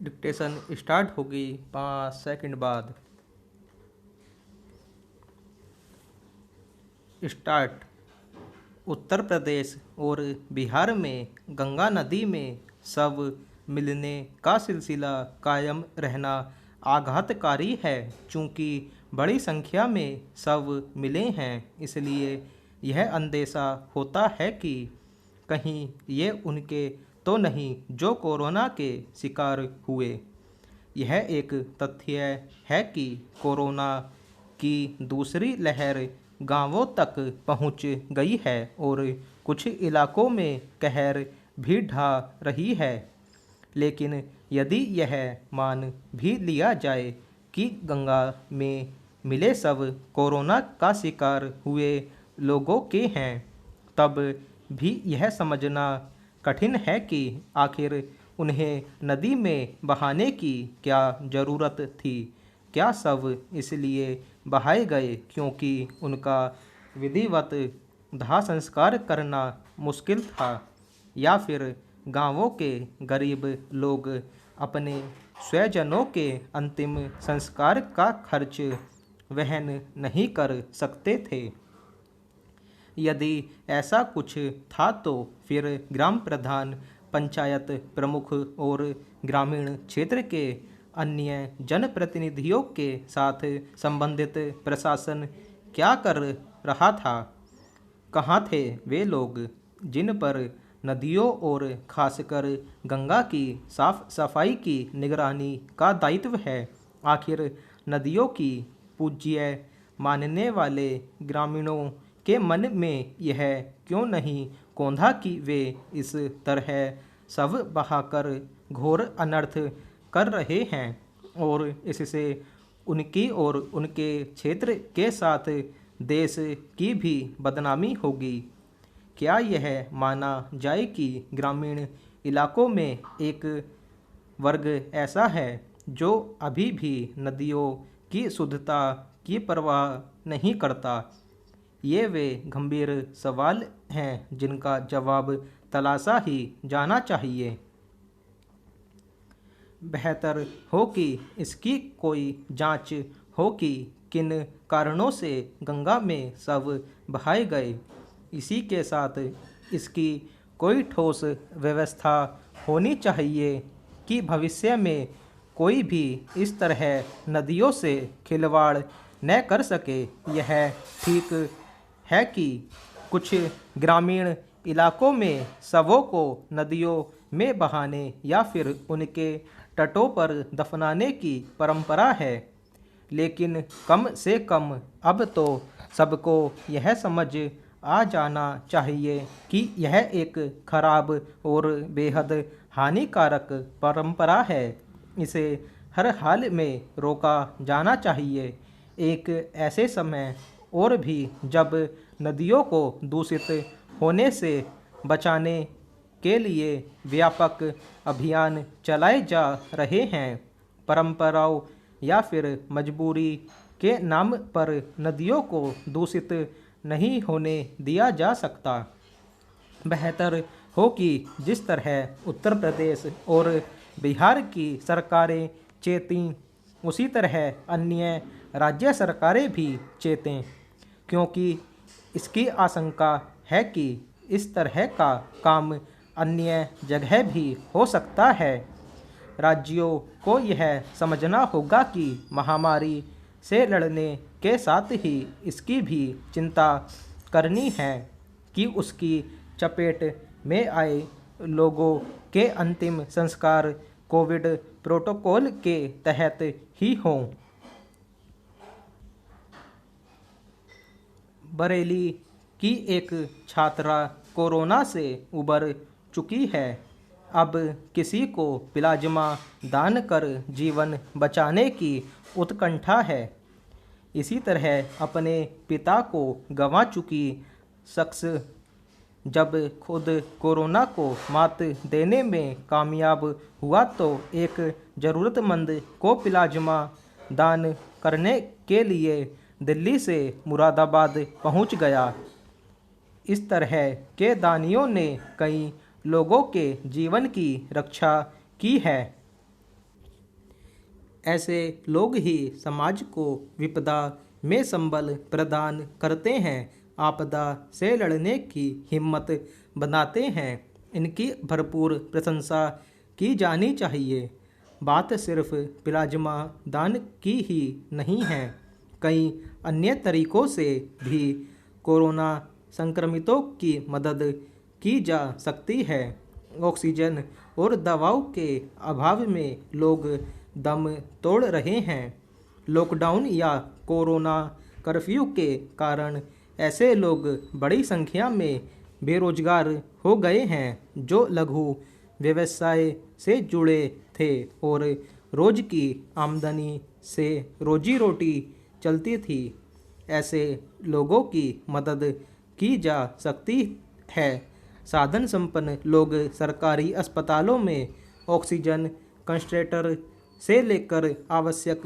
Dictation start होगी 5 second बाद। Start. Uttar Pradesh और बिहार में गंगा नदी में शव मिलने का सिलसिला कायम रहना आघातकारी है। चूँकि बड़ी संख्या में शव मिले हैं, इसलिए यह अंदेशा होता है कि कहीं ये उनके तो नहीं जो कोरोना के शिकार हुए। यह एक तथ्य है कि कोरोना की दूसरी लहर गांवों तक पहुंच गई है और कुछ इलाकों में कहर भी ढा रही है। लेकिन यदि यह मान भी लिया जाए कि गंगा में मिले शव कोरोना का शिकार हुए लोगों के हैं, तब भी यह समझना कठिन है कि आखिर उन्हें नदी में बहाने की क्या ज़रूरत थी। क्या शव इसलिए बहाए गए क्योंकि उनका विधिवत दाह संस्कार करना मुश्किल था, या फिर गांवों के गरीब लोग अपने स्वजनों के अंतिम संस्कार का खर्च वहन नहीं कर सकते थे? यदि ऐसा कुछ था तो फिर ग्राम प्रधान, पंचायत प्रमुख और ग्रामीण क्षेत्र के अन्य जनप्रतिनिधियों के साथ संबंधित प्रशासन क्या कर रहा था? कहाँ थे वे लोग जिन पर नदियों और खासकर गंगा की साफ सफाई की निगरानी का दायित्व है? आखिर नदियों की पूज्य मानने वाले ग्रामीणों के मन में यह क्यों नहीं कौंधा कि वे इस तरह शव बहाकर घोर अनर्थ कर रहे हैं और इससे उनकी और उनके क्षेत्र के साथ देश की भी बदनामी होगी? क्या यह माना जाए कि ग्रामीण इलाकों में एक वर्ग ऐसा है जो अभी भी नदियों की शुद्धता की परवाह नहीं करता? ये वे गंभीर सवाल हैं जिनका जवाब तलाशा ही जाना चाहिए। बेहतर हो कि इसकी कोई जांच हो कि किन कारणों से गंगा में शव बहाए गए। इसी के साथ इसकी कोई ठोस व्यवस्था होनी चाहिए कि भविष्य में कोई भी इस तरह नदियों से खिलवाड़ न कर सके। यह ठीक है कि कुछ ग्रामीण इलाकों में शवों को नदियों में बहाने या फिर उनके तटों पर दफनाने की परंपरा है, लेकिन कम से कम अब तो सबको यह समझ आ जाना चाहिए कि यह एक खराब और बेहद हानिकारक परंपरा है। इसे हर हाल में रोका जाना चाहिए। एक ऐसे समय और भी जब नदियों को दूषित होने से बचाने के लिए व्यापक अभियान चलाए जा रहे हैं। परंपराओं या फिर मजबूरी के नाम पर नदियों को दूषित नहीं होने दिया जा सकता। बेहतर हो कि जिस तरह उत्तर प्रदेश और बिहार की सरकारें चेतीं, उसी तरह अन्य राज्य सरकारें भी चेतें, क्योंकि इसकी आशंका है कि इस तरह का काम अन्य जगह भी हो सकता है। राज्यों को यह समझना होगा कि महामारी से लड़ने के साथ ही इसकी भी चिंता करनी है कि उसकी चपेट में आए लोगों के अंतिम संस्कार कोविड प्रोटोकॉल के तहत ही हों। बरेली की एक छात्रा कोरोना से उबर चुकी है। अब किसी को प्लाज्मा दान कर जीवन बचाने की उत्कंठा है। इसी तरह अपने पिता को गंवा चुकी शख्स जब खुद कोरोना को मात देने में कामयाब हुआ तो एक ज़रूरतमंद को प्लाज्मा दान करने के लिए दिल्ली से मुरादाबाद पहुंच गया। इस तरह के दानियों ने कई लोगों के जीवन की रक्षा की है। ऐसे लोग ही समाज को विपदा में संबल प्रदान करते हैं, आपदा से लड़ने की हिम्मत बनाते हैं। इनकी भरपूर प्रशंसा की जानी चाहिए। बात सिर्फ प्लाज्मा दान की ही नहीं है, कई अन्य तरीकों से भी कोरोना संक्रमितों की मदद की जा सकती है। ऑक्सीजन और दवाओं के अभाव में लोग दम तोड़ रहे हैं। लॉकडाउन या कोरोना कर्फ्यू के कारण ऐसे लोग बड़ी संख्या में बेरोजगार हो गए हैं जो लघु व्यवसाय से जुड़े थे और रोज की आमदनी से रोजी रोटी चलती थी। ऐसे लोगों की मदद की जा सकती है। साधन संपन्न लोग सरकारी अस्पतालों में ऑक्सीजन कंसंट्रेटर से लेकर आवश्यक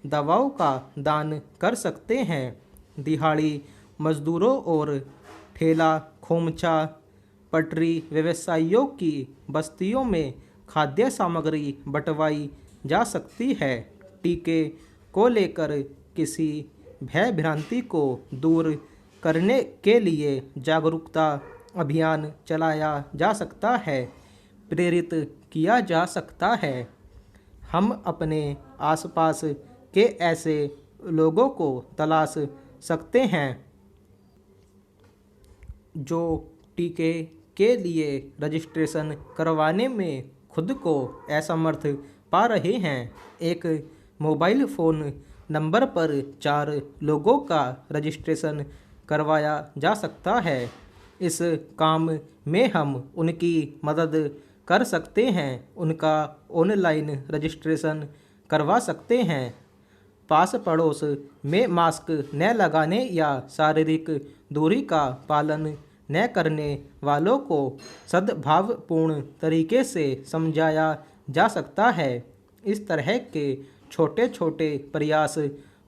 दवाओं का दान कर सकते हैं। दिहाड़ी मजदूरों और ठेला खोमचा पटरी व्यवसायियों की बस्तियों में खाद्य सामग्री बंटवाई जा सकती है। टीके को लेकर किसी भय भ्रांति को दूर करने के लिए जागरूकता अभियान चलाया जा सकता है, प्रेरित किया जा सकता है। हम अपने आसपास के ऐसे लोगों को तलाश सकते हैं जो टीके के लिए रजिस्ट्रेशन करवाने में खुद को असमर्थ पा रहे हैं। एक मोबाइल फ़ोन नंबर पर 4 लोगों का रजिस्ट्रेशन करवाया जा सकता है। इस काम में हम उनकी मदद कर सकते हैं, उनका ऑनलाइन रजिस्ट्रेशन करवा सकते हैं। पास पड़ोस में मास्क न लगाने या शारीरिक दूरी का पालन न करने वालों को सद्भावपूर्ण तरीके से समझाया जा सकता है। इस तरह के छोटे छोटे प्रयास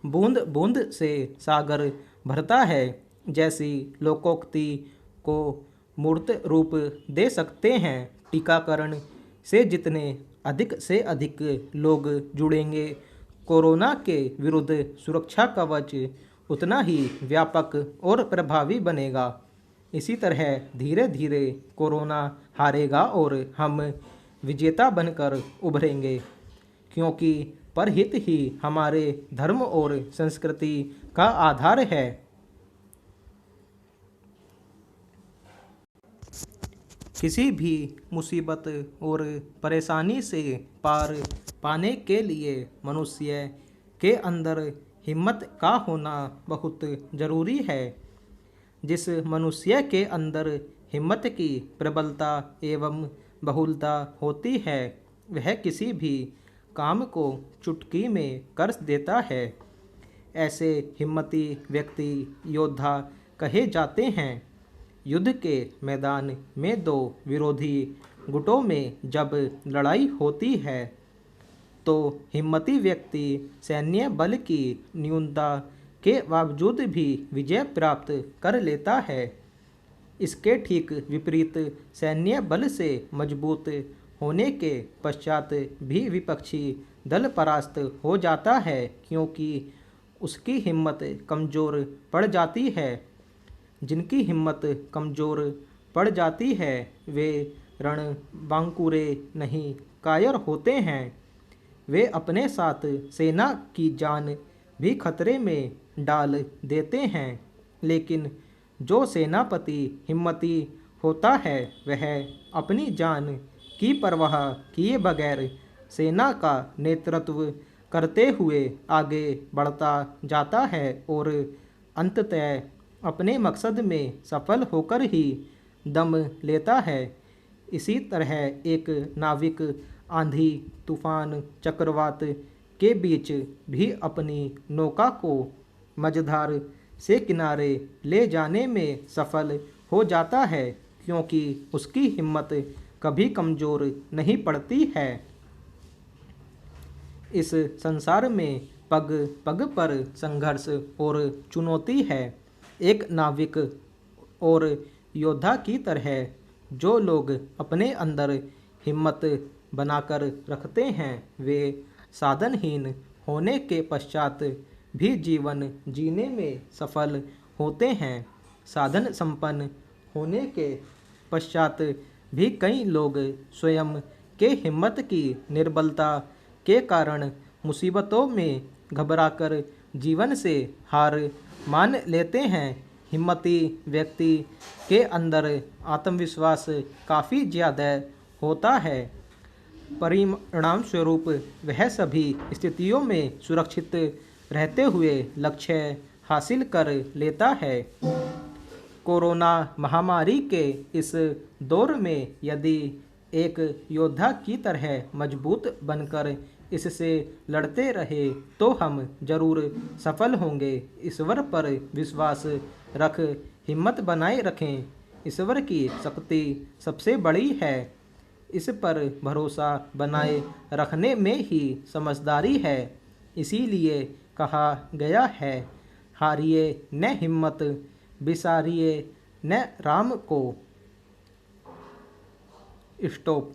बूंद बूंद से सागर भरता है जैसी लोकोक्ति को मूर्त रूप दे सकते हैं। टीकाकरण से जितने अधिक से अधिक लोग जुड़ेंगे, कोरोना के विरुद्ध सुरक्षा कवच उतना ही व्यापक और प्रभावी बनेगा। इसी तरह धीरे धीरे कोरोना हारेगा और हम विजेता बनकर उभरेंगे, क्योंकि परहित ही हमारे धर्म और संस्कृति का आधार है। किसी भी मुसीबत और परेशानी से पार पाने के लिए मनुष्य के अंदर हिम्मत का होना बहुत ज़रूरी है। जिस मनुष्य के अंदर हिम्मत की प्रबलता एवं बहुलता होती है, वह किसी भी काम को चुटकी में कर देता है। ऐसे हिम्मती व्यक्ति योद्धा कहे जाते हैं। युद्ध के मैदान में दो विरोधी गुटों में जब लड़ाई होती है तो हिम्मती व्यक्ति सैन्य बल की न्यूनता के बावजूद भी विजय प्राप्त कर लेता है। इसके ठीक विपरीत सैन्य बल से मजबूत होने के पश्चात भी विपक्षी दल परास्त हो जाता है, क्योंकि उसकी हिम्मत कमज़ोर पड़ जाती है। जिनकी हिम्मत कमज़ोर पड़ जाती है वे रणबांकुरे नहीं कायर होते हैं। वे अपने साथ सेना की जान भी खतरे में डाल देते हैं। लेकिन जो सेनापति हिम्मती होता है वह अपनी जान की परवाह किए बगैर सेना का नेतृत्व करते हुए आगे बढ़ता जाता है और अंततः अपने मकसद में सफल होकर ही दम लेता है। इसी तरह एक नाविक आंधी, तूफान, चक्रवात के बीच भी अपनी नौका को मझधार से किनारे ले जाने में सफल हो जाता है, क्योंकि उसकी हिम्मत कभी कमज़ोर नहीं पड़ती है। इस संसार में पग पग पर संघर्ष और चुनौती है। एक नाविक और योद्धा की तरह जो लोग अपने अंदर हिम्मत बनाकर रखते हैं वे साधनहीन होने के पश्चात भी जीवन जीने में सफल होते हैं। साधन संपन्न होने के पश्चात भी कई लोग स्वयं के हिम्मत की निर्बलता के कारण मुसीबतों में घबराकर जीवन से हार मान लेते हैं। हिम्मती व्यक्ति के अंदर आत्मविश्वास काफ़ी ज़्यादा होता है। परिणाम स्वरूप वह सभी स्थितियों में सुरक्षित रहते हुए लक्ष्य हासिल कर लेता है। कोरोना महामारी के इस दौर में यदि एक योद्धा की तरह मजबूत बनकर इससे लड़ते रहे तो हम जरूर सफल होंगे। ईश्वर पर विश्वास रख हिम्मत बनाए रखें। ईश्वर की शक्ति सबसे बड़ी है। इस पर भरोसा बनाए रखने में ही समझदारी है। इसीलिए कहा गया है, हारिए न हिम्मत, बिसारिए न राम को। स्टॉप।